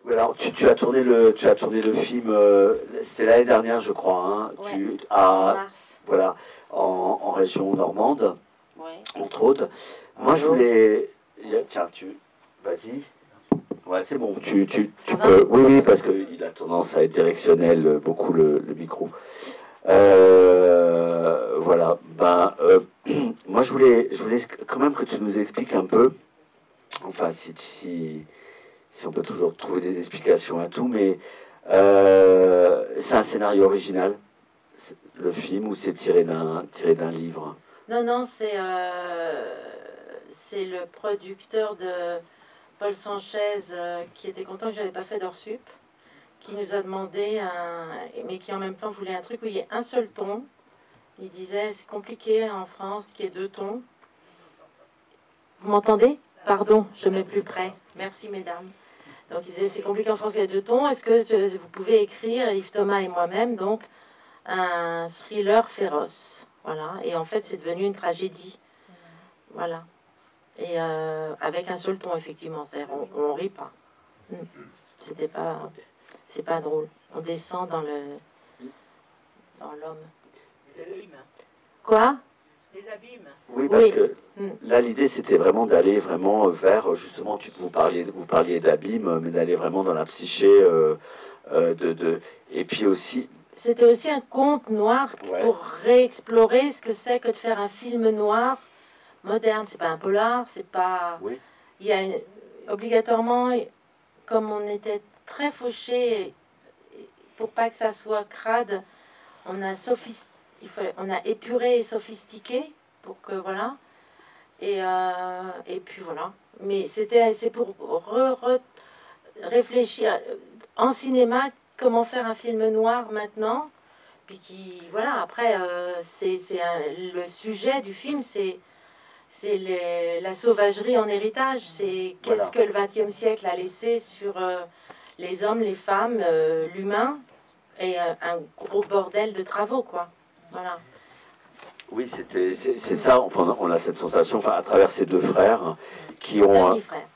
Alors, tu as tourné le film, c'était l'année dernière, je crois, hein, Ouais, tu, en à, mars. voilà, en région normande, Ouais. entre autres. Moi, je voulais, tiens, vas-y. Ouais, c'est bon, Ça tu va? peux. Oui, oui, parce qu'il a tendance à être directionnel, beaucoup le micro. Voilà. Ben, moi, je voulais quand même que tu nous expliques un peu. Enfin, si on peut toujours trouver des explications à tout, mais c'est un scénario original, le film, ou c'est tiré d'un livre? Non, non, c'est le producteur de Paul Sanchez qui était content que j'avais pas fait d'heures sup, qui nous a demandé mais qui en même temps voulait un truc où il y ait un seul ton. Il disait c'est compliqué en France qu'il y ait deux tons. Vous m'entendez? Pardon, je mets plus près. Merci mesdames. Donc il disait c'est compliqué en France qu'il y ait deux tons. Est-ce que vous pouvez écrire, Yves Thomas et moi-même, donc un thriller féroce. Voilà. Et en fait c'est devenu une tragédie. Voilà. Et avec un seul ton effectivement. On rit pas. C'était pas, c'est pas drôle. On descend dans l'homme. Les abîmes. Quoi? Les abîmes. Oui, parce Oui. que là, l'idée, c'était vraiment d'aller vraiment vers, justement, vous parliez d'abîme, mais d'aller vraiment dans la psyché et puis aussi... C'était aussi un conte noir Ouais. pour réexplorer ce que c'est que de faire un film noir moderne. C'est pas un polar, c'est pas... Oui. Il y a obligatoirement, comme on était très fauché, pour pas que ça soit crade, on a on a épuré et sophistiqué pour que voilà. Et puis voilà. Mais c'est pour réfléchir en cinéma comment faire un film noir maintenant. Puis qui voilà après le sujet du film c'est la sauvagerie en héritage. C'est qu'est-ce que le XXe siècle a laissé sur les hommes, les femmes, l'humain et un gros bordel de travaux quoi. Voilà. Oui, c'est ça, enfin, on a cette sensation, enfin, à travers ces deux frères qui ont Demi-frère.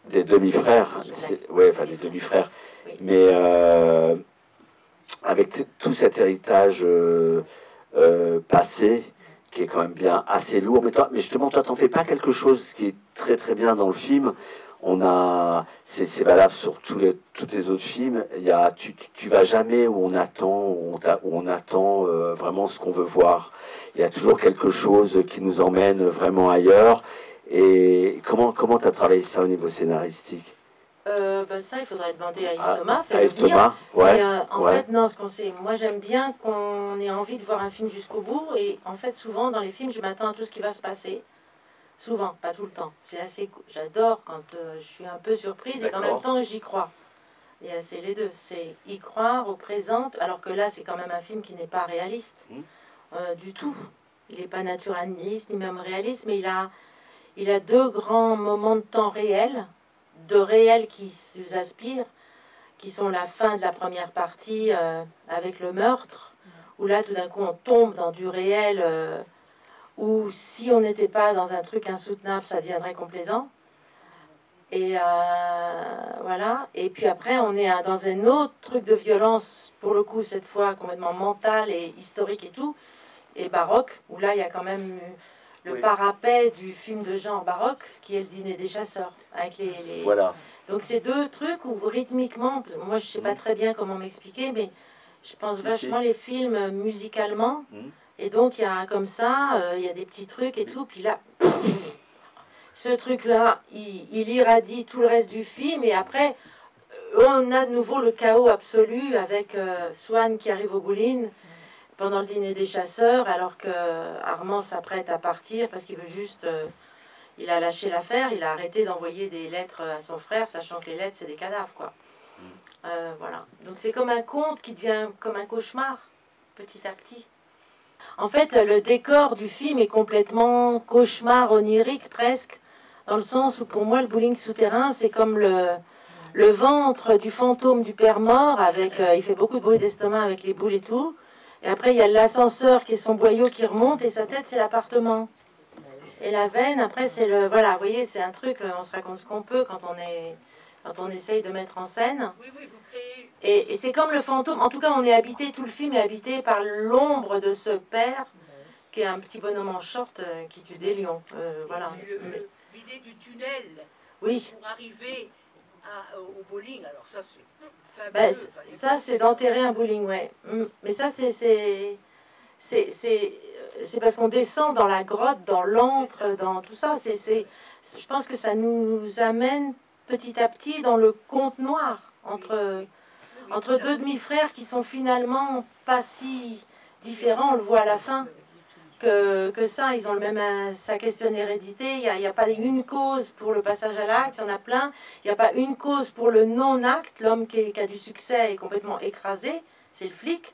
des demi-frères, ouais, enfin des demi-frères, oui. Mais avec tout cet héritage passé, qui est quand même bien assez lourd, mais justement, toi, t'en fais pas quelque chose qui est très très bien dans le film. C'est valable sur tous les autres films. Tu vas jamais où on attend vraiment ce qu'on veut voir. Il y a toujours quelque chose qui nous emmène vraiment ailleurs. Et comment tu as travaillé ça au niveau scénaristique? Ça, il faudrait demander à Yves Thomas. À Yves Thomas, ouais. Et, en fait, non, ce qu'on sait, moi j'aime bien qu'on ait envie de voir un film jusqu'au bout. Et en fait, souvent dans les films, je m'attends à tout ce qui va se passer. Souvent, pas tout le temps. C'est assez cool. J'adore quand je suis un peu surprise et qu'en même temps j'y crois. C'est les deux. C'est y croire au présent, alors que là, c'est quand même un film qui n'est pas réaliste du tout. Il n'est pas naturaliste ni même réaliste, mais il a deux grands moments de temps réels, de réel qui s'aspirent, qui sont la fin de la première partie avec le meurtre, où là, tout d'un coup, on tombe dans du réel. Où si on n'était pas dans un truc insoutenable, ça deviendrait complaisant. Et voilà. Et puis après, on est dans un autre truc de violence, pour le coup, cette fois complètement mental et historique et tout, et baroque, où là, il y a quand même le parapet du film de genre baroque, qui est le Dîner des chasseurs. Avec Voilà. Donc c'est deux trucs où rythmiquement, moi je sais pas très bien comment m'expliquer, mais je pense vachement les films musicalement. Et donc, il y a comme ça, il y a des petits trucs et tout. Puis là, ce truc-là, il irradie tout le reste du film. Et après, on a de nouveau le chaos absolu avec Swann qui arrive au bowling pendant le dîner des chasseurs, alors que Armand s'apprête à partir parce qu'il veut juste... il a lâché l'affaire, il a arrêté d'envoyer des lettres à son frère, sachant que les lettres, c'est des cadavres, quoi. Voilà. Donc c'est comme un conte qui devient comme un cauchemar, petit à petit. En fait, le décor du film est complètement cauchemar, onirique presque, dans le sens où pour moi, le bowling souterrain, c'est comme le ventre du fantôme du père mort, avec, il fait beaucoup de bruit d'estomac avec les boules et tout. Et après, il y a l'ascenseur qui est son boyau qui remonte, et sa tête, c'est l'appartement. Et la veine, après, c'est le... Voilà, vous voyez, c'est un truc, on se raconte ce qu'on peut quand on est quand on essaye de mettre en scène. Oui, oui, vous créez. Et c'est comme le fantôme. En tout cas, on est habité, tout le film est habité par l'ombre de ce père qui est un petit bonhomme en short qui tue des lions. Voilà. L'idée du tunnel Oui. pour arriver au bowling, alors ça c'est Ben, fabuleux. ça, c'est d'enterrer un bowling, ouais. Mais ça, c'est parce qu'on descend dans la grotte, dans l'encre, dans tout ça. Je pense que ça nous amène petit à petit dans le conte noir entre deux demi-frères qui sont finalement pas si différents. On le voit à la fin que ça. Ils ont le même. Ça questionne l'hérédité. Il n'y a pas une cause pour le passage à l'acte. Il y en a plein. Il n'y a pas une cause pour le non-acte. L'homme qui a du succès est complètement écrasé. C'est le flic.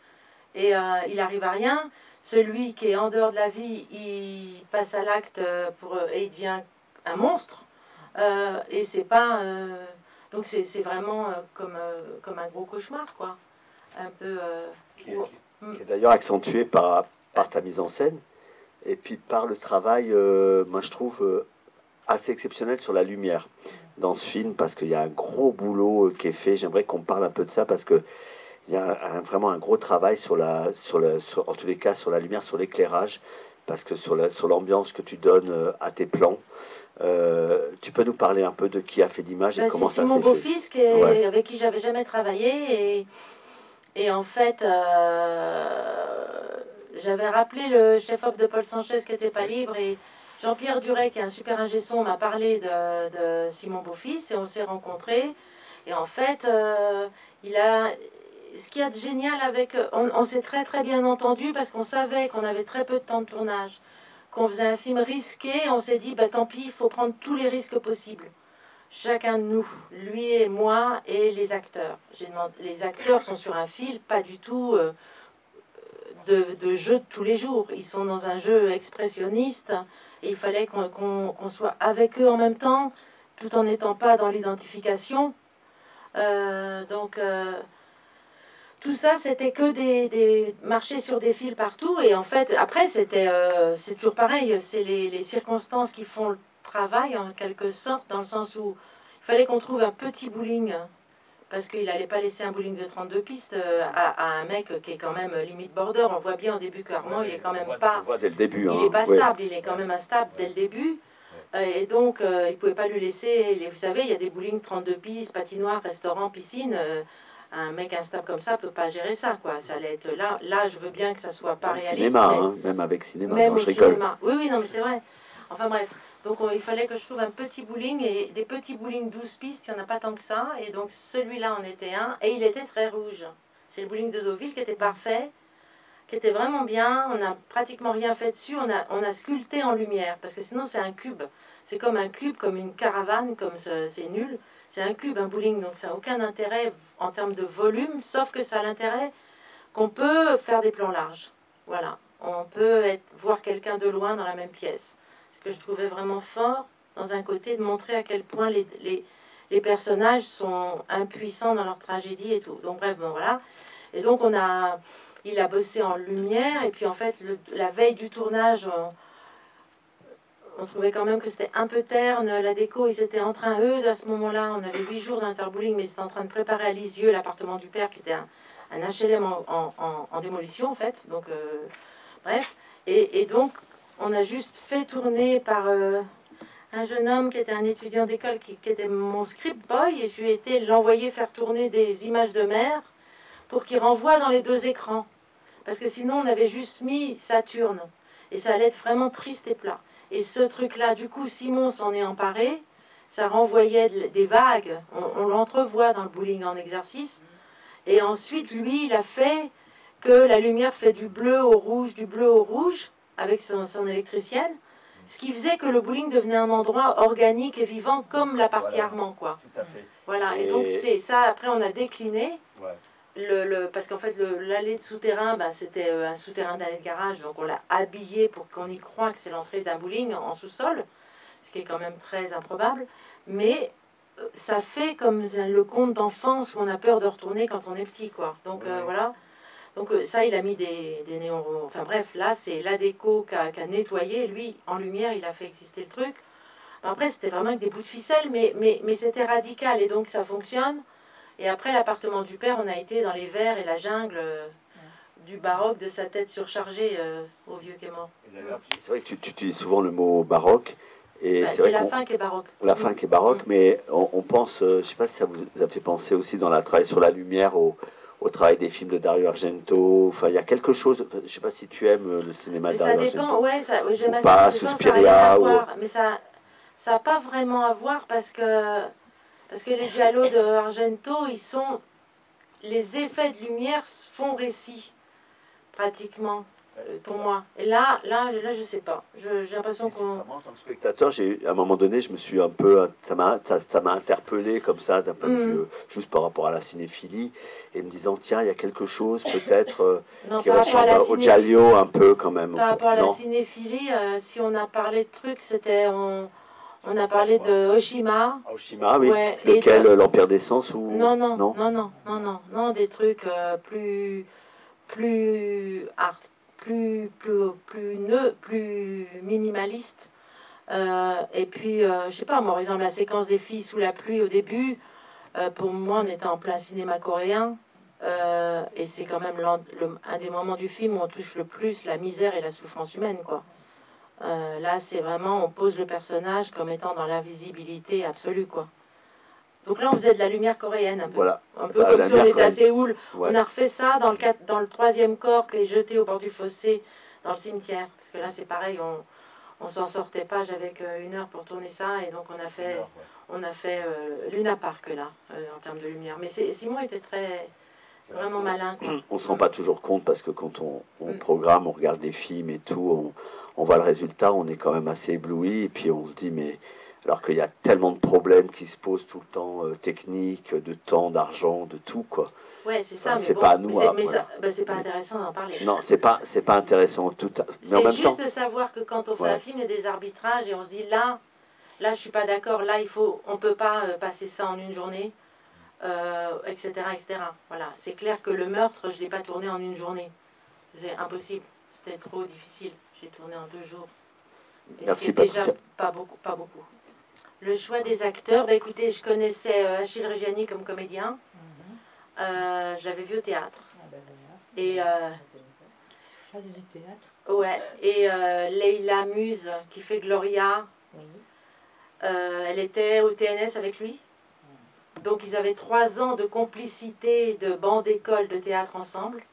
Et il arrive à rien. Celui qui est en dehors de la vie, il passe à l'acte et il devient un monstre. Et c'est pas. Donc c'est vraiment comme un gros cauchemar, quoi. Un peu. Qui est d'ailleurs accentué par ta mise en scène et puis par le travail, moi je trouve, assez exceptionnel sur la lumière dans ce film, parce qu'il y a un gros boulot qui est fait. J'aimerais qu'on parle un peu de ça, parce que il y a vraiment un gros travail en tous les cas, sur la lumière, sur l'éclairage, parce que sur l'ambiance que tu donnes à tes plans. Tu peux nous parler un peu de qui a fait l'image et comment ça s'est fait? C'est Simon Beaufils avec qui j'avais jamais travaillé, et en fait j'avais rappelé le chef-op de Paul Sanchez qui n'était pas libre, et Jean-Pierre Duret, qui est un super ingé son, m'a parlé de Simon Beaufils, et on s'est rencontrés. Et en fait, ce qu'il y a de génial avec... On s'est très très bien entendu, parce qu'on savait qu'on avait très peu de temps de tournage, qu'on faisait un film risqué. On s'est dit, bah, tant pis, il faut prendre tous les risques possibles. Chacun de nous, lui et moi, et les acteurs. Les acteurs sont sur un fil, pas du tout de jeu de tous les jours. Ils sont dans un jeu expressionniste, et il fallait qu'on soit avec eux en même temps, tout en n'étant pas dans l'identification. Tout ça, c'était que des marchés sur des fils partout. Et en fait, après, c'est toujours pareil. C'est les circonstances qui font le travail, en quelque sorte, dans le sens où il fallait qu'on trouve un petit bowling, parce qu'il n'allait pas laisser un bowling de 32 pistes à un mec qui est quand même limite border. On voit bien au début qu'Armand, il est quand même pas... On voit dès le début. Il n'est pas stable, il est quand même instable dès le début. Et donc, il ne pouvait pas lui laisser... Vous savez, il y a des bowling 32 pistes, patinoire, restaurant, piscine... un mec instable comme ça peut pas gérer ça, quoi. Ça allait être là, je veux bien que ça soit pas réaliste. Cinéma, mais... même avec cinéma, même je rigole. Cinéma. Oui, non, mais c'est vrai. Enfin bref, donc il fallait que je trouve un petit bowling, et des petits bowling 12 pistes, il n'y en a pas tant que ça, et donc celui-là en était un, et il était très rouge. C'est le bowling de Deauville qui était parfait, qui était vraiment bien. On n'a pratiquement rien fait dessus, on a sculpté en lumière, parce que sinon c'est un cube. C'est comme un cube, comme une caravane, comme c'est nul. C'est un cube, un bowling, donc ça n'a aucun intérêt en termes de volume, sauf que ça a l'intérêt qu'on peut faire des plans larges. Voilà, on peut voir quelqu'un de loin dans la même pièce. Ce que je trouvais vraiment fort, dans un côté, de montrer à quel point les personnages sont impuissants dans leur tragédie et tout. Donc bref, bon voilà. Et donc il a bossé en lumière, et puis en fait, la veille du tournage... On trouvait quand même que c'était un peu terne, la déco. Ils étaient en train, eux, à ce moment-là, on avait 8 jours d'interbowling, mais ils étaient en train de préparer à Lisieux l'appartement du père, qui était un HLM en démolition, en fait. Donc, bref. Et donc, on a juste fait tourner par un jeune homme qui était un étudiant d'école, qui était mon script boy, et je lui ai été l'envoyer faire tourner des images de mer pour qu'il renvoie dans les 2 écrans. Parce que sinon, on avait juste mis Saturne. Et ça allait être vraiment triste et plat. Et ce truc-là, du coup, Simon s'en est emparé. Ça renvoyait des vagues. On l'entrevoit dans le bowling en exercice. Et ensuite, lui, il a fait que la lumière fait du bleu au rouge, avec son électricienne. Ce qui faisait que le bowling devenait un endroit organique et vivant, comme la partie Armand, quoi. Tout à fait. Voilà. Et donc, c'est ça. Après, on a décliné. Ouais. Parce qu'en fait, l'allée de souterrain, c'était un souterrain d'allée de garage, donc on l'a habillé pour qu'on y croie que c'est l'entrée d'un bowling en sous-sol, ce qui est quand même très improbable. Mais ça fait comme le conte d'enfance où on a peur de retourner quand on est petit, quoi. Donc voilà. Donc ça, il a mis des néons. Enfin bref, là, c'est la déco qu'a nettoyé. Lui, en lumière, il a fait exister le truc. Après, c'était vraiment avec des bouts de ficelle, mais c'était radical, et donc ça fonctionne. Et après, l'appartement du père, on a été dans les verts et la jungle du baroque, de sa tête surchargée au vieux qui est mort. C'est vrai que tu utilises souvent le mot baroque. Et Bah, c'est c'est vrai la fin qui est baroque. la fin qui est baroque, mais on pense, je ne sais pas si ça vous a fait penser aussi dans la travail sur la lumière au travail des films de Dario Argento. Enfin, il y a quelque chose, je ne sais pas si tu aimes le cinéma Mais de ça Dario dépend, Argento. ouais, ça, j'aime Ou assez, pas, mais je pense que ça n'a rien à Suspiria, ou... voir. Mais ça n'a pas vraiment à voir parce que les giallo de Argento, les effets de lumière font récit, pratiquement, pour moi. Et là, je sais pas. J'ai l'impression qu'on... Moi, en tant que spectateur, à un moment donné, je me suis un peu, ça m'a interpellé comme ça, d'un point de vue, juste par rapport à la cinéphilie, et me disant, tiens, il y a quelque chose peut-être Non, qui par rapport à la ressemble au Giallo un peu quand même. Par rapport à la Non. cinéphilie, si on a parlé de trucs, c'était... On a parlé de Oshima. Oshima, oui. Ouais, Lequel, l'Empire des Sens ou... Non, des trucs plus minimalistes. Et puis, je sais pas, moi, par exemple, la séquence des filles sous la pluie au début, pour moi, on était en plein cinéma coréen. Et c'est quand même un des moments du film où on touche le plus la misère et la souffrance humaine, quoi. Là, c'est vraiment, on pose le personnage comme étant dans l'invisibilité absolue, quoi. Donc là, on faisait de la lumière coréenne, un peu. Voilà. Un peu comme si on était à Séoul. Ouais. On a refait ça dans le troisième corps qui est jeté au bord du fossé, dans le cimetière. Parce que là, c'est pareil, on s'en sortait pas. J'avais qu'une heure pour tourner ça, et donc on a fait Luna Park, là, en termes de lumière. Mais Simon était vraiment malin, quoi. On se rend pas toujours compte parce que quand on programme, on regarde des films et tout, on voit le résultat, on est quand même assez ébloui, et puis on se dit, mais alors qu'il y a tellement de problèmes qui se posent tout le temps, techniques, de temps, d'argent, de tout, quoi. Ouais, c'est ça, Enfin, mais c'est bon, pas à nous, mais voilà. c'est pas intéressant d'en parler. Non, c'est pas intéressant tout. Mais en C'est même temps, juste de savoir que quand on fait un film, il y a des arbitrages, et on se dit là, je suis pas d'accord, là, on peut pas passer ça en une journée, etc., etc. Voilà, c'est clair que le meurtre, je l'ai pas tourné en une journée. C'est impossible, c'était trop difficile. J'ai tourné en 2 jours. Et merci déjà Patricia. pas beaucoup. Le choix des acteurs, bah écoutez, je connaissais Achille Reggiani comme comédien. Je l'avais vu au théâtre. Et du théâtre. ouais, et Leila Muse qui fait Gloria, elle était au TNS avec lui. Donc ils avaient 3 ans de complicité, de banc d'école de théâtre ensemble.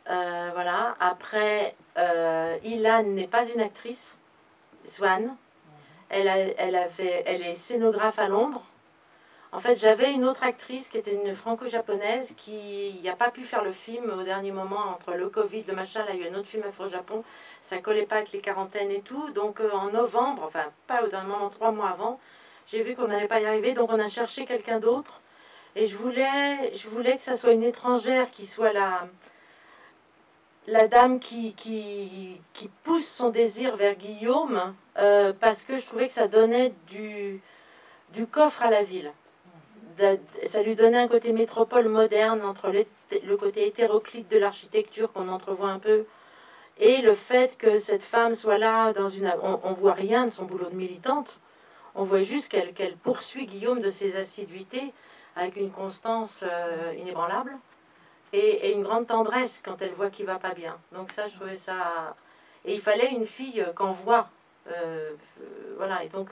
Voilà. Après, Ilan n'est pas une actrice. Swan. Elle est scénographe à Londres. En fait, j'avais une autre actrice qui était une franco-japonaise qui n'a pas pu faire le film au dernier moment entre le Covid, le machin. Là, il y a eu un autre film afro-japon. Ça collait pas avec les quarantaines et tout. Donc, en novembre, enfin, pas au dernier moment, 3 mois avant, j'ai vu qu'on n'allait pas y arriver. Donc, on a cherché quelqu'un d'autre. Et je voulais que ça soit une étrangère qui soit la dame qui pousse son désir vers Guillaume, parce que je trouvais que ça donnait du coffre à la ville. Ça lui donnait un côté métropole moderne entre le côté hétéroclite de l'architecture qu'on entrevoit un peu et le fait que cette femme soit là on voit rien de son boulot de militante, on voit juste qu'elle poursuit Guillaume de ses assiduités avec une constance inébranlable et une grande tendresse quand elle voit qu'il va pas bien. Donc ça, je trouvais ça... Et il fallait une fille qu'on voit. Voilà, et donc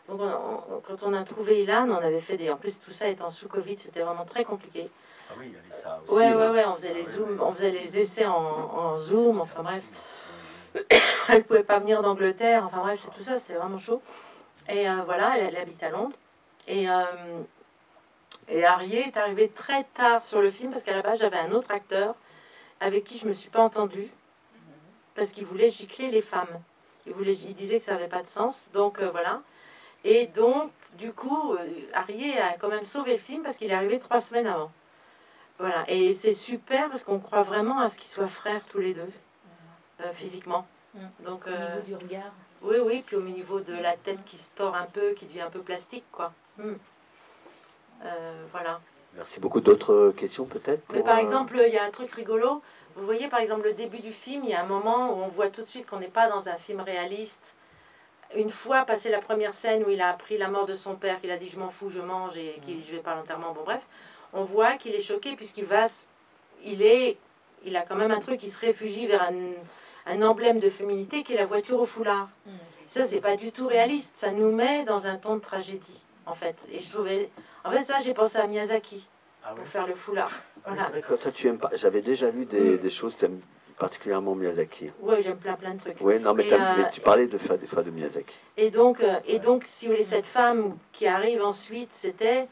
quand on a trouvé Ilan, on avait fait des... En plus, tout ça étant sous Covid, c'était vraiment très compliqué. Ah oui, il y avait ça aussi. Ouais, on faisait les zooms, on faisait les essais en Zoom, enfin bref. Elle pouvait pas venir d'Angleterre, enfin bref, tout ça, c'était vraiment chaud. Et voilà, elle habite à Londres. Et Arié est arrivé très tard sur le film, parce qu'à la base, j'avais un autre acteur avec qui je me suis pas entendue, parce qu'il voulait gicler les femmes. Il disait que ça n'avait pas de sens, donc voilà. Et donc, du coup, Arié a quand même sauvé le film, parce qu'il est arrivé 3 semaines avant. Voilà, et c'est super, parce qu'on croit vraiment à ce qu'ils soient frères tous les deux, physiquement. Donc, Au niveau du regard. Oui, puis au niveau de la tête qui se tord un peu, qui devient un peu plastique, quoi. Voilà. Merci beaucoup. D'autres questions peut-être Mais par exemple, il y a un truc rigolo. Vous voyez, par exemple, le début du film, il y a un moment où on voit tout de suite qu'on n'est pas dans un film réaliste une fois passé la première scène où il a appris la mort de son père, qu'il a dit je m'en fous, je mange et que je vais pas à l'enterrement, bon bref, on voit qu'il est choqué puisqu'il va, il a quand même un truc, il se réfugie vers un emblème de féminité qui est la voiture au foulard. Ça, c'est pas du tout réaliste, ça nous met dans un ton de tragédie, en fait. Et je trouvais, en fait, ça, j'ai pensé à Miyazaki pour faire le foulard. Voilà. C'est vrai que toi, tu aimes pas. J'avais déjà lu des choses, tu aimes particulièrement Miyazaki. Oui, j'aime plein de trucs. Oui, non, mais, mais tu parlais des fois de Miyazaki. Et donc, si vous voulez, cette femme qui arrive ensuite, c'était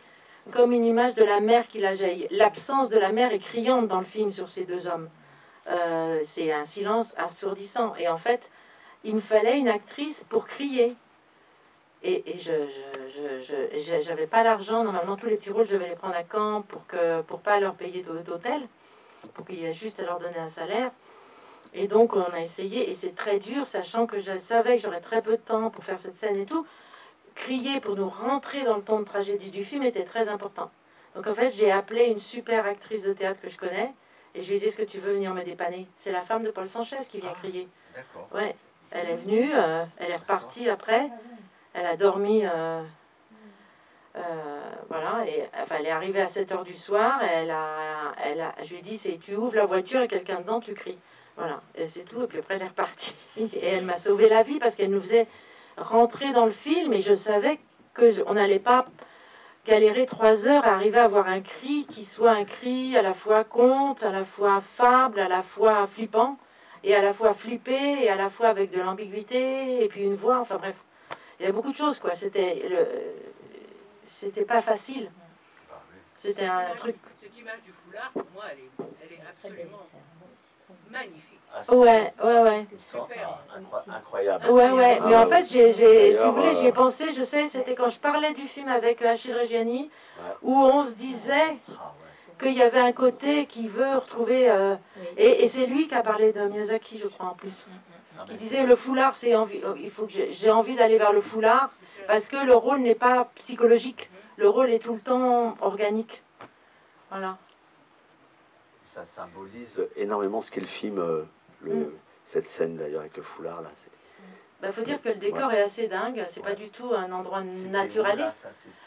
comme une image de la mère qui la jaillit. L'absence de la mère est criante dans le film sur ces deux hommes. C'est un silence assourdissant. Et en fait, il me fallait une actrice pour crier. Et j'avais pas l'argent. Normalement, tous les petits rôles, je vais les prendre à Caen pour pas leur payer d'hôtel, pour qu'il y ait juste à leur donner un salaire. Et donc, on a essayé, et c'est très dur, sachant que je savais que j'aurais très peu de temps pour faire cette scène et tout. Crier pour nous rentrer dans le ton de tragédie du film était très important. Donc, en fait, j'ai appelé une super actrice de théâtre que je connais, et je lui ai dit, est-ce que tu veux venir me dépanner? C'est la femme de Paul Sanchez qui vient crier. D'accord. Ouais, elle est venue, elle est repartie après, elle a dormi... voilà, et enfin, elle est arrivée à 7h du soir, je lui ai dit, tu ouvres la voiture et quelqu'un dedans, tu cries. Voilà, et c'est tout, et puis après elle est repartie. Et elle m'a sauvé la vie parce qu'elle nous faisait rentrer dans le film, et je savais qu'on n'allait pas galérer 3 heures à arriver à avoir un cri qui soit un cri à la fois conte, à la fois fable, à la fois flippant, et à la fois flippé, et à la fois avec de l'ambiguïté, et puis une voix, enfin bref. Il y a beaucoup de choses, quoi. C'était pas facile. C'était un truc... Cette image du foulard, pour moi, elle est absolument magnifique. Ouais. Super. Incroyable. Ouais. Mais en fait, si vous voulez, j'y ai D'ailleurs, pensé, je sais, c'était quand je parlais du film avec Achille Reggiani, où on se disait qu'il y avait un côté qui veut retrouver... et c'est lui qui a parlé de Miyazaki, je crois, en plus. Qui disait, le foulard, il faut que j'ai envie d'aller vers le foulard, parce que le rôle n'est pas psychologique. Le rôle est tout le temps organique. Voilà. Ça symbolise énormément ce qu'est le film, cette scène d'ailleurs avec le foulard là. Il faut dire que le décor est assez dingue. C'est pas du tout un endroit naturaliste.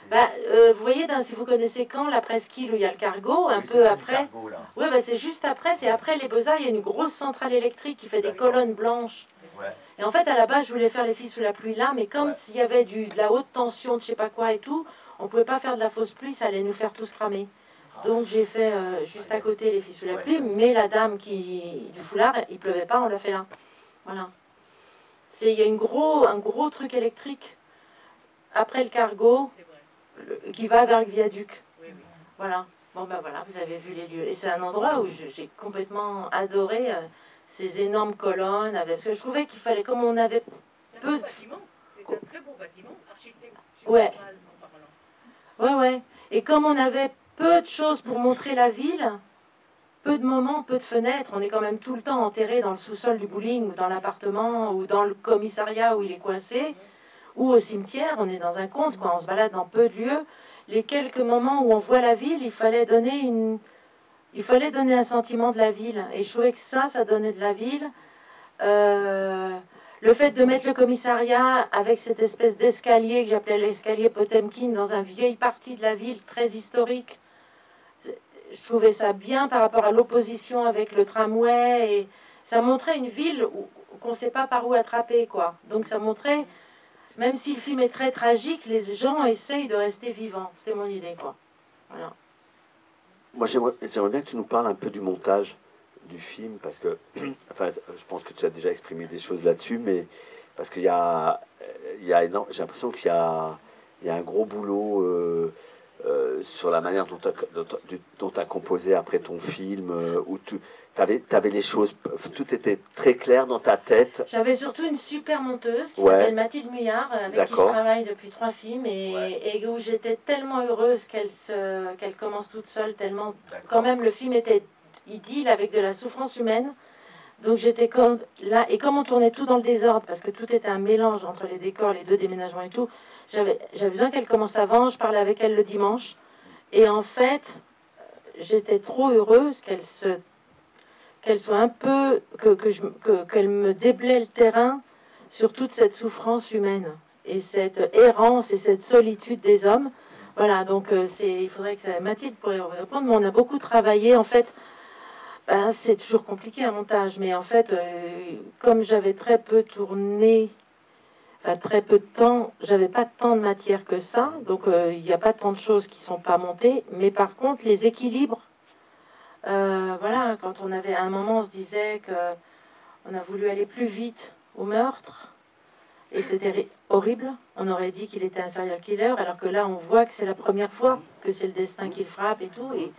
Où, là, vous voyez, si vous connaissez Caen, la presqu'île où il y a le cargo, un peu après. Oui, c'est juste après. C'est après les Beaux-Arts. Il y a une grosse centrale électrique qui fait des colonnes blanches. Ouais. Et en fait, à la base, je voulais faire Les Filles sous la pluie là, mais comme s'il y avait de la haute tension, de je sais pas quoi et tout, on pouvait pas faire de la fausse pluie, ça allait nous faire tous cramer. Donc j'ai fait juste à côté Les Filles sous la pluie, mais la dame du foulard, il pleuvait pas, on l'a fait là. Voilà. Il y a un gros truc électrique après le cargo qui va vers le viaduc. Voilà. Bon voilà, vous avez vu les lieux. Et c'est un endroit où j'ai complètement adoré ces énormes colonnes. Parce que je trouvais qu'il fallait, comme on avait peu de... C'est un très beau bâtiment, architectural en parlant. Ouais. Et comme on avait peu de choses pour montrer la ville, peu de moments, peu de fenêtres, on est quand même tout le temps enterré dans le sous-sol du bowling, ou dans l'appartement, ou dans le commissariat où il est coincé, ou au cimetière, on est dans un conte, quoi, on se balade dans peu de lieux. Les quelques moments où on voit la ville, il fallait donner un sentiment de la ville. Et je trouvais que ça donnait de la ville. Le fait de mettre le commissariat avec cette espèce d'escalier que j'appelais l'escalier Potemkin dans une vieille partie de la ville très historique, je trouvais ça bien par rapport à l'opposition avec le tramway. Et ça montrait une ville qu'on ne sait pas par où attraper, quoi. Donc ça montrait, même si le film est très tragique, les gens essayent de rester vivants. C'était mon idée, quoi. Voilà. Moi, j'aimerais bien que tu nous parles un peu du montage du film, parce que, enfin, je pense que tu as déjà exprimé des choses là-dessus, mais parce qu'il y a j'ai l'impression qu'il y a un gros boulot sur la manière dont tu as composé après ton film, où tu avais les choses, tout était très clair dans ta tête. J'avais surtout une super monteuse qui s'appelle Mathilde Muyard, avec qui je travaille depuis 3 films, et où j'étais tellement heureuse qu'elle commence toute seule, tellement quand même le film était idylle avec de la souffrance humaine. Donc j'étais comme là, et comme on tournait tout dans le désordre, parce que tout était un mélange entre les décors, les 2 déménagements et tout, j'avais besoin qu'elle commence avant. Je parlais avec elle le dimanche, et en fait j'étais trop heureuse qu'elle soit un peu, qu'elle me déblaye le terrain sur toute cette souffrance humaine et cette errance et cette solitude des hommes. Voilà, donc il faudrait que Mathilde pourrait répondre, mais on a beaucoup travaillé, en fait, ben, c'est toujours compliqué un montage, mais en fait, comme j'avais très peu tourné, enfin très peu de temps, j'avais pas tant de matière que ça, donc il n'y a pas tant de choses qui sont pas montées, mais par contre, les équilibres, voilà, quand on avait, à un moment, on se disait que on a voulu aller plus vite au meurtre, et c'était horrible. On aurait dit qu'il était un serial killer, alors que là, on voit que c'est la première fois que c'est le destin qui le frappe et tout. Et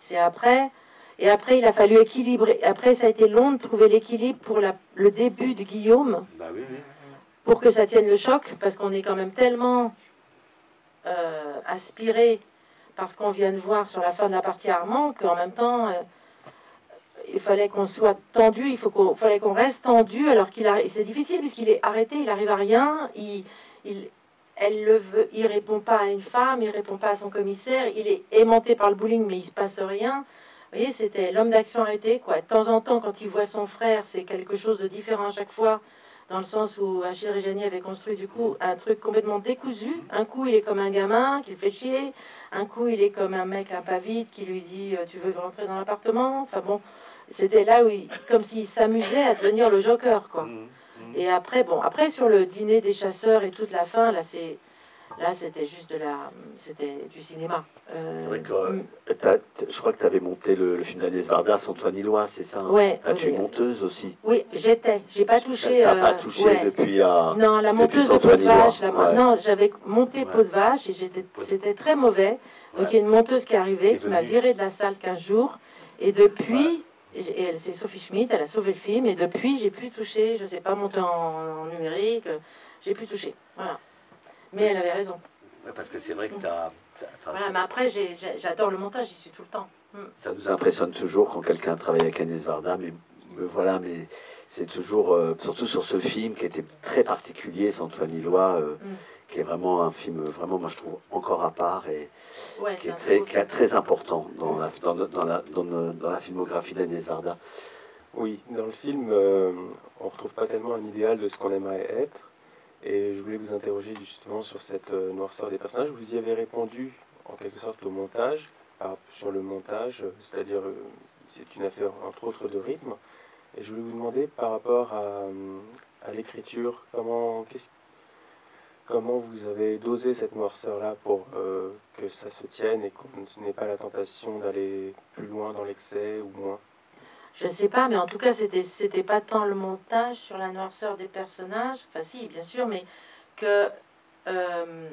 c'est après. Et après, il a fallu équilibrer. Après, ça a été long de trouver l'équilibre pour le début de Guillaume, pour que ça tienne le choc, parce qu'on est quand même tellement aspiré par ce qu'on vient de voir sur la fin de la partie Armand, qu'en même temps... il fallait qu'on soit tendu, fallait qu'on reste tendu, alors c'est difficile puisqu'il est arrêté, il arrive à rien, elle le veut, il répond pas à une femme, il répond pas à son commissaire, il est aimanté par le bullying, mais il se passe rien. Vous voyez, c'était l'homme d'action arrêté, quoi. De temps en temps, quand il voit son frère, c'est quelque chose de différent à chaque fois, dans le sens où Achille Régani avait construit du coup un truc complètement décousu. Un coup, il est comme un gamin qui le fait chier, un coup, il est comme un mec un pas vite qui lui dit tu veux rentrer dans l'appartement. Enfin bon, c'était là où comme s'il s'amusait à devenir le Joker, quoi. Et après, bon, après sur le dîner des chasseurs et toute la fin, là c'était juste c'était du cinéma. C'est vrai que je crois que tu avais monté le film d'Agnès Varda, Antoine Illois, c'est ça? Ouais. Ah, tu es monteuse aussi? Oui, j'ai pas touché. T'as pas touché ouais. depuis. Non, la monteuse de peau de vache. Non, j'avais monté peau de vache et c'était très mauvais. Donc il y a une monteuse qui est arrivée, qui m'a viré de la salle 15 jours. Et depuis, c'est Sophie Schmidt, elle a sauvé le film. Et depuis, j'ai pu toucher, je sais pas, monter en numérique, j'ai pu toucher. Voilà. Mais elle avait raison. Ouais, parce que c'est vrai que voilà, mais après, j'adore le montage, j'y suis tout le temps. Ça nous impressionne toujours quand quelqu'un travaille avec Agnès Varda, mais voilà, mais c'est toujours, surtout sur ce film qui était très particulier, c'est Antoine Illois, qui est vraiment un film, vraiment, moi je trouve, encore à part et qui est très important dans la filmographie d'Agnès Varda. Oui, dans le film, on retrouve pas tellement un idéal de ce qu'on aimerait être. Et je voulais vous interroger justement sur cette noirceur des personnages. Vous y avez répondu en quelque sorte au montage, sur le montage, c'est-à-dire c'est une affaire entre autres de rythme. Et je voulais vous demander par rapport à l'écriture, comment vous avez dosé cette noirceur-là pour que ça se tienne et qu'on n'ait pas la tentation d'aller plus loin dans l'excès ou moins? Je sais pas, mais en tout cas, c'était pas tant le montage sur la noirceur des personnages, enfin si, bien sûr, mais que le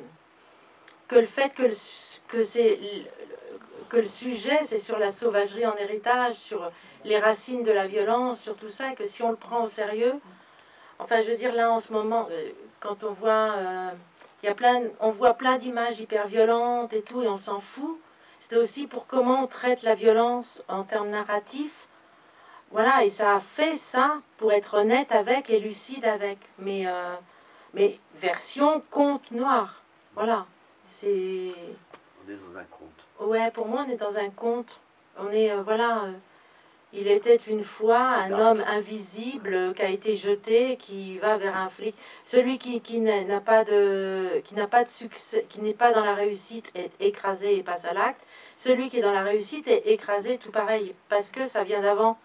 fait que le sujet, c'est sur la sauvagerie en héritage, sur les racines de la violence, sur tout ça, et que si on le prend au sérieux, enfin, je veux dire, là, en ce moment, quand on voit, on voit plein d'images hyper violentes et tout, et on s'en fout, c'était aussi pour comment on traite la violence en termes narratifs. Voilà, et ça a fait ça pour être honnête avec et lucide avec. Mais version conte noir. Voilà. On est dans un conte. Ouais, pour moi, on est dans un conte. On est, voilà. Il était une fois un homme invisible qui a été jeté, qui va vers un flic. Celui qui n'a pas de succès, qui n'est pas dans la réussite, est écrasé et passe à l'acte. Celui qui est dans la réussite est écrasé, tout pareil, parce que ça vient d'avant.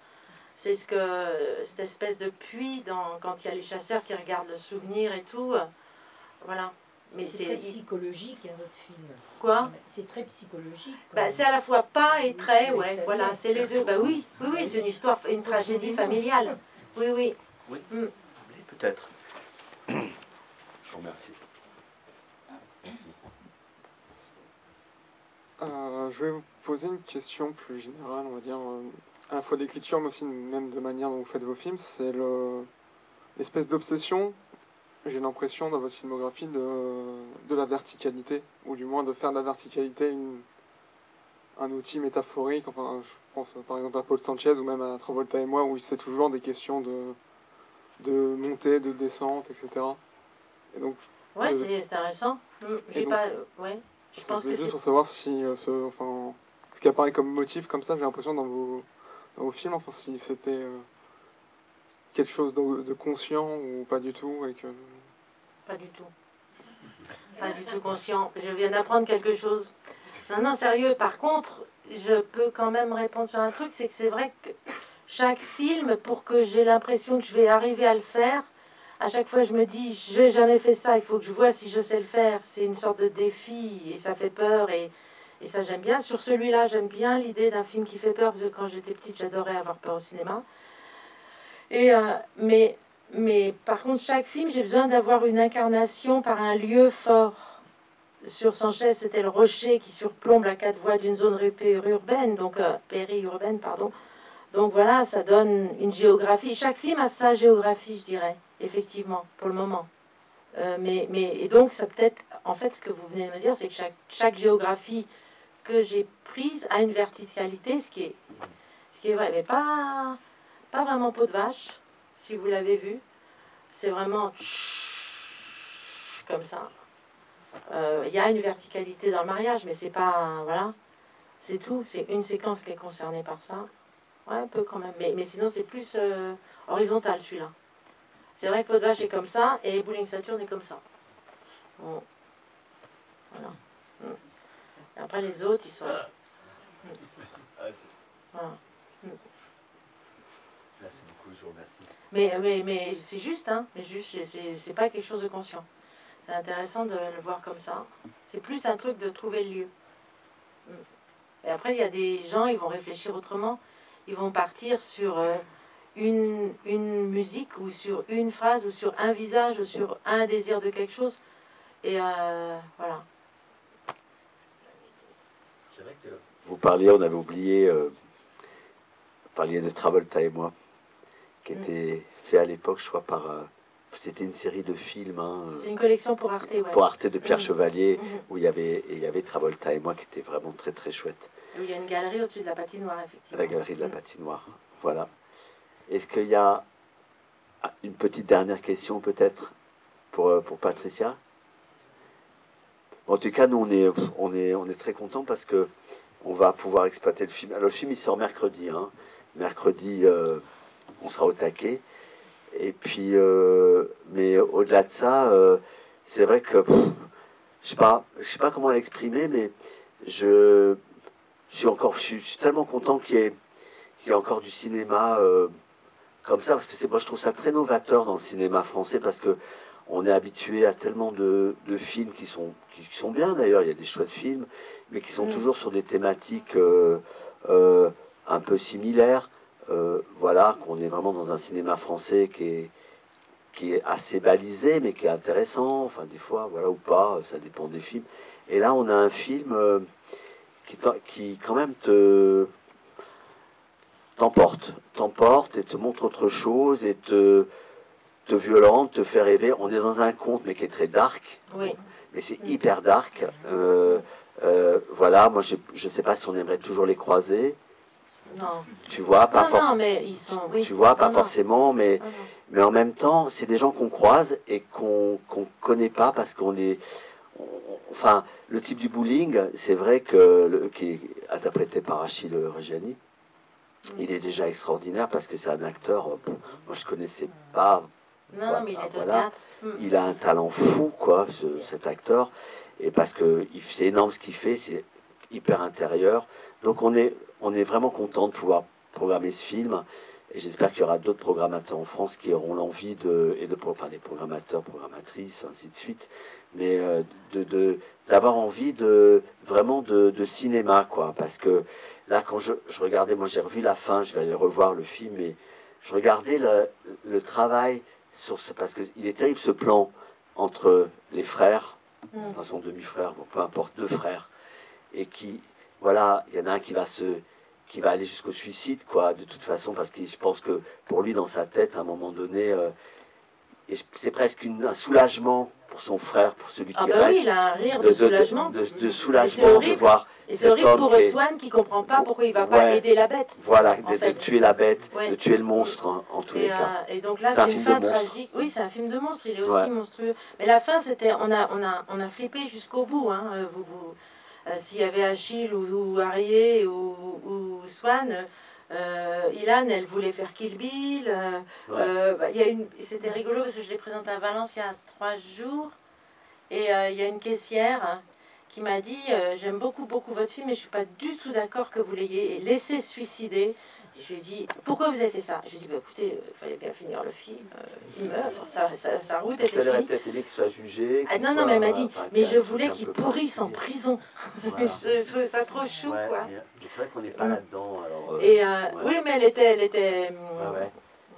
C'est cette espèce de puits quand il y a les chasseurs qui regardent le souvenir et tout. Voilà. Mais c'est très psychologique, votre film. Quoi? C'est très psychologique. Bah, c'est à la fois pas et très, ouais. Voilà, c'est les deux. Bah oui, c'est une histoire, une tragédie familiale. Oui. Oui, peut-être. Je vous remercie. Je vais vous poser une question plus générale, on va dire, à la fois d'écriture, mais aussi même de manière dont vous faites vos films. C'est l'espèce d'obsession, j'ai l'impression, dans votre filmographie, de la verticalité, ou du moins de faire de la verticalité un outil métaphorique. Enfin, je pense par exemple à Paul Sanchez ou même à Travolta et moi, où c'est toujours des questions de montée, de descente, etc. Et donc, ouais, c'est intéressant. J'ai donc, pas... ouais. Je pense que juste c'est... pour savoir si ce qui apparaît comme motif comme ça, j'ai l'impression dans vos films, enfin si c'était quelque chose de conscient ou pas du tout et que... Pas du tout. Pas du tout conscient. Je viens d'apprendre quelque chose. Non, non, sérieux. Par contre, je peux quand même répondre sur un truc, c'est que c'est vrai que chaque film, pour que j'ai l'impression que je vais arriver à le faire, à chaque fois je me dis, je n'ai jamais fait ça, il faut que je vois si je sais le faire. C'est une sorte de défi et ça fait peur et ça j'aime bien. Sur celui-là, j'aime bien l'idée d'un film qui fait peur, parce que quand j'étais petite, j'adorais avoir peur au cinéma. Et, mais par contre, chaque film, j'ai besoin d'avoir une incarnation par un lieu fort. Sur Sanchez, c'était le rocher qui surplombe la 4 voies d'une zone périurbaine, donc périurbaine, pardon. Donc voilà, ça donne une géographie. Chaque film a sa géographie, je dirais, effectivement, pour le moment. Et donc, ça peut-être, en fait, ce que vous venez de me dire, c'est que chaque géographie que j'ai prise a une verticalité, ce qui est vrai, mais pas vraiment peau de vache, si vous l'avez vu. C'est vraiment comme ça. Il y a une verticalité dans le mariage, mais c'est pas... Voilà, c'est tout. C'est une séquence qui est concernée par ça. Ouais, un peu quand même. Mais sinon, c'est plus horizontal, celui-là. C'est vrai que peau de vache est comme ça, et Bowling Saturn est comme ça. Bon. Voilà. Et après, les autres, ils sont... Voilà. Merci beaucoup, je vous remercie. Mais c'est juste, hein. C'est pas quelque chose de conscient. C'est intéressant de le voir comme ça. C'est plus un truc de trouver le lieu. Et après, il y a des gens, ils vont réfléchir autrement. Ils vont partir sur une musique, ou sur une phrase, ou sur un visage, ou sur un désir de quelque chose. Et voilà. Vous parliez, on avait oublié, vous parliez de Travolta et moi, qui était fait à l'époque, je crois, par... c'était une série de films. Hein, c'est une collection pour Arte, ouais. Pour Arte de Pierre Chevalier, où il y avait Travolta et moi, qui était vraiment très très chouette. Et où il y a une galerie au-dessus de la patinoire, effectivement. La galerie de la patinoire, voilà. Est-ce qu'il y a une petite dernière question, peut-être, pour Patricia? En tout cas, nous, on est très contents parce que on va pouvoir exploiter le film. Alors, le film, il sort mercredi. Hein. Mercredi, on sera au taquet. Et puis, mais au-delà de ça, c'est vrai que je sais pas comment l'exprimer, mais je suis tellement content qu'il y ait encore du cinéma comme ça, parce que moi je trouve ça très novateur dans le cinéma français, parce que on est habitué à tellement de films qui sont bien d'ailleurs, il y a des chouettes films, mais qui sont toujours sur des thématiques un peu similaires. Voilà, qu'on est vraiment dans un cinéma français qui est assez balisé, mais qui est intéressant, enfin des fois, voilà, ou pas, ça dépend des films. Et là, on a un film qui quand même t'emporte et te montre autre chose, et te violente, te fait rêver. On est dans un conte, mais qui est très dark. Oui. Mais c'est hyper dark. Voilà, moi, je sais pas si on aimerait toujours les croiser. Non. Tu vois, pas forcément. Mais ils sont. Oui. Tu vois, pas forcément, mais en même temps, c'est des gens qu'on croise et qu'on connaît pas, parce qu'on est. Enfin, le type du bowling, c'est vrai que qui est interprété par Achille Reggiani, il est déjà extraordinaire, parce que c'est un acteur. Moi, je connaissais pas. Non, mais il est au théâtre. Il a un talent fou, quoi, cet acteur, et parce que c'est énorme ce qu'il fait, c'est hyper intérieur. Donc on est vraiment content de pouvoir programmer ce film, et j'espère qu'il y aura d'autres programmateurs en France qui auront l'envie enfin des programmateurs, programmatrices, ainsi de suite, mais d'avoir envie vraiment de cinéma, quoi, parce que là, quand je regardais, moi j'ai revu la fin, je vais aller revoir le film, et je regardais le travail parce qu'il est terrible, ce plan entre les frères, enfin son demi-frère, bon, peu importe, deux frères, et qui, voilà, il y en a un qui va aller jusqu'au suicide, quoi, de toute façon, parce que je pense que pour lui, dans sa tête, à un moment donné, c'est presque un soulagement pour son frère, pour celui qui reste. Oui, il a un rire de soulagement. De soulagement, de voir. Et c'est horrible pour Swan qui comprend pas pourquoi il va pas aider la bête. Voilà, de tuer la bête, de tuer le monstre, hein, en tous les cas. Et donc là, c'est une fin tragique. Oui, c'est un film de monstre, il est aussi monstrueux. Mais la fin, c'était, on a flippé jusqu'au bout. Hein, s'il y avait Achille ou Arié ou Swan, Ilan, elle voulait faire Kill Bill. C'était rigolo parce que je l'ai présenté à Valence il y a 3 jours. Et il y a une caissière qui m'a dit j'aime beaucoup votre film, mais je suis pas du tout d'accord que vous l'ayez laissé se suicider. Et je lui ai dit pourquoi vous avez fait ça? Je lui ai dit écoutez, il fallait bien finir le film, il meurt, sa route était finie. Elle aurait peut-être aimé qu'il soit jugé. Non, mais elle m'a dit mais je voulais qu'il pourrisse en prison. Voilà. Je trouvais ça trop chou, quoi. C'est vrai qu'on n'est pas là-dedans. Et oui, mais elle était.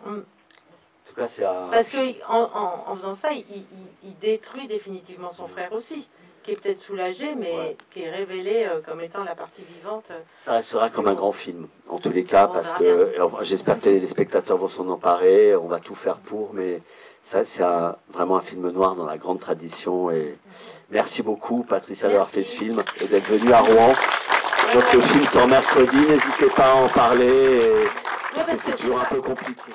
En tout cas, c'est parce qu'en faisant ça, il détruit définitivement son frère aussi, qui est peut-être soulagé, mais qui est révélé comme étant la partie vivante. Ça restera comme un grand film, en tous les cas, parce que j'espère que les spectateurs vont s'en emparer, on va tout faire pour, mais ça, c'est vraiment un film noir dans la grande tradition. Et merci beaucoup, Patricia, d'avoir fait ce film et d'être venue à Rouen. Donc le film sort mercredi, n'hésitez pas à en parler, c'est toujours un peu compliqué.